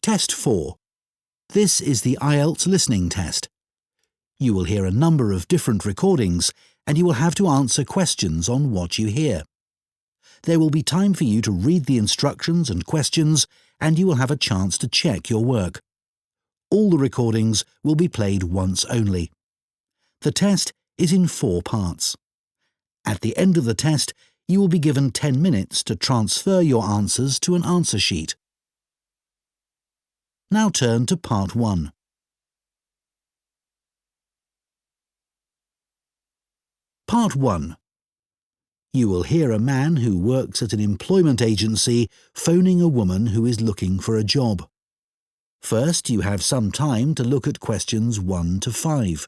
Test 4. This is the Ielts listening test. You will hear a number of different recordings and you will have to answer questions on what you hear. There will be time for you to read the instructions and questions and you will have a chance to check your work. All the recordings will be played once only. The test is in 4 parts. At the end of the test, you will be given 10 minutes to transfer your answers to an answer sheet. Now turn to Part 1. Part 1. You will hear a man who works at an employment agency phoning a woman who is looking for a job. First, you have some time to look at questions 1 to 5.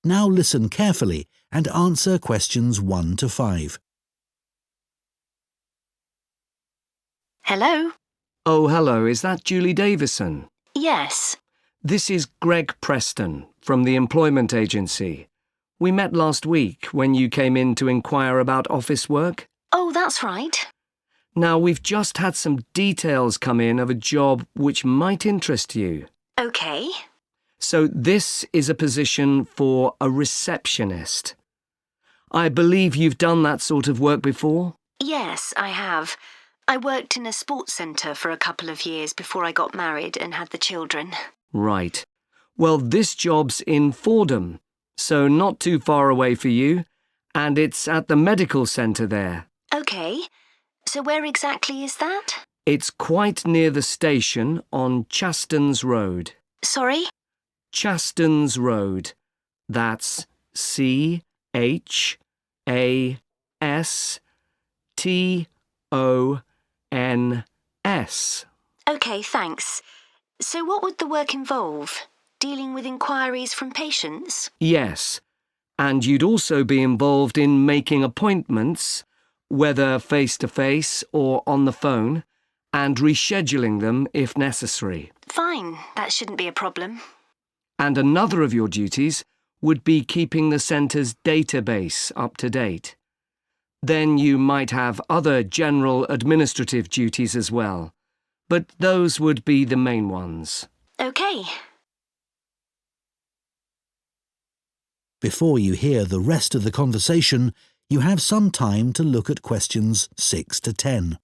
Now listen carefully and answer questions 1 to 5. Hello? Oh, hello. Is that Julie Davison? Yes. This is Greg Preston from the employment agency. We met last week when you came in to inquire about office work. Oh, that's right. Now, we've just had some details come in of a job which might interest you. OK. So this is a position for a receptionist. I believe you've done that sort of work before? Yes, I have. I worked in a sports centre for a couple of years before I got married and had the children. Right. Well, this job's in Fordham, so not too far away for you, and it's at the medical centre there. OK. So where exactly is that? It's quite near the station on Chastens Road. Sorry? Chastens Road. That's Chastons. OK, thanks. So what would the work involve? Dealing with inquiries from patients? Yes, and you'd also be involved in making appointments, whether face-to-face or on the phone, and rescheduling them if necessary. Fine, that shouldn't be a problem. And another of your duties would be keeping the centre's database up to date. Then you might have other general administrative duties as well, but those would be the main ones. OK. Before you hear the rest of the conversation, you have some time to look at questions 6 to 10.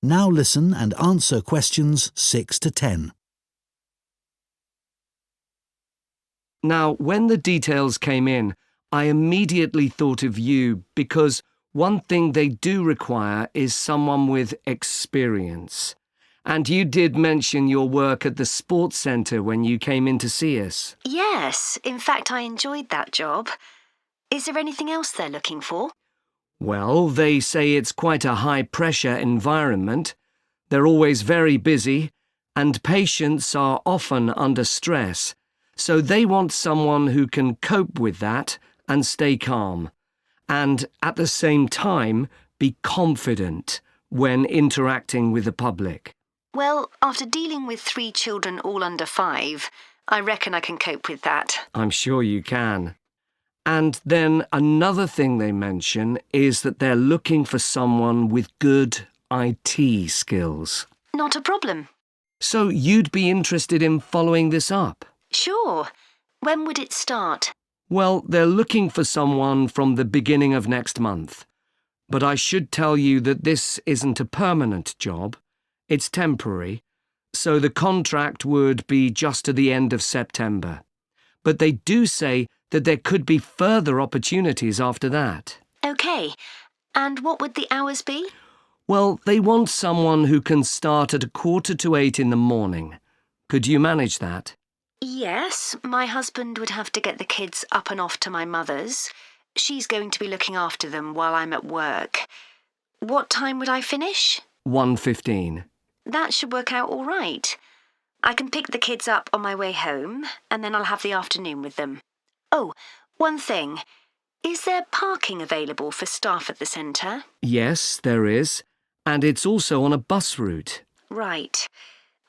Now listen and answer questions 6 to 10. Now, when the details came in, I immediately thought of you because one thing they do require is someone with experience. And you did mention your work at the sports centre when you came in to see us. Yes, in fact, I enjoyed that job. Is there anything else they're looking for? Well, they say it's quite a high-pressure environment. They're always very busy, and patients are often under stress. So they want someone who can cope with that and stay calm, and at the same time be confident when interacting with the public. Well, after dealing with 3 children all under 5, I reckon I can cope with that. I'm sure you can. And then another thing they mention is that they're looking for someone with good IT skills. Not a problem. So you'd be interested in following this up? Sure. When would it start? Well, they're looking for someone from the beginning of next month. But I should tell you that this isn't a permanent job. It's temporary, so the contract would be just to the end of September. But they do say that there could be further opportunities after that. OK. And what would the hours be? Well, they want someone who can start at 7:45 in the morning. Could you manage that? Yes, my husband would have to get the kids up and off to my mother's. She's going to be looking after them while I'm at work. What time would I finish? 1:15. That should work out all right. I can pick the kids up on my way home, and then I'll have the afternoon with them. Oh, one thing. Is there parking available for staff at the centre? Yes, there is. And it's also on a bus route. Right.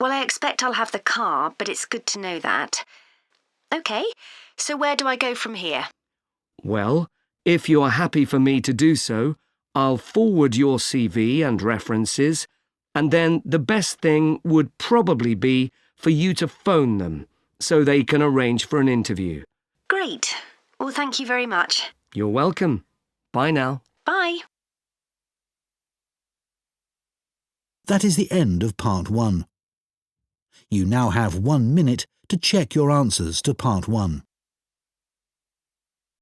Well, I expect I'll have the car, but it's good to know that. OK, so where do I go from here? Well, if you are happy for me to do so, I'll forward your CV and references, and then the best thing would probably be for you to phone them so they can arrange for an interview. Great. Well, thank you very much. You're welcome. Bye now. Bye. That is the end of Part 1. You now have 1 minute to check your answers to Part 1.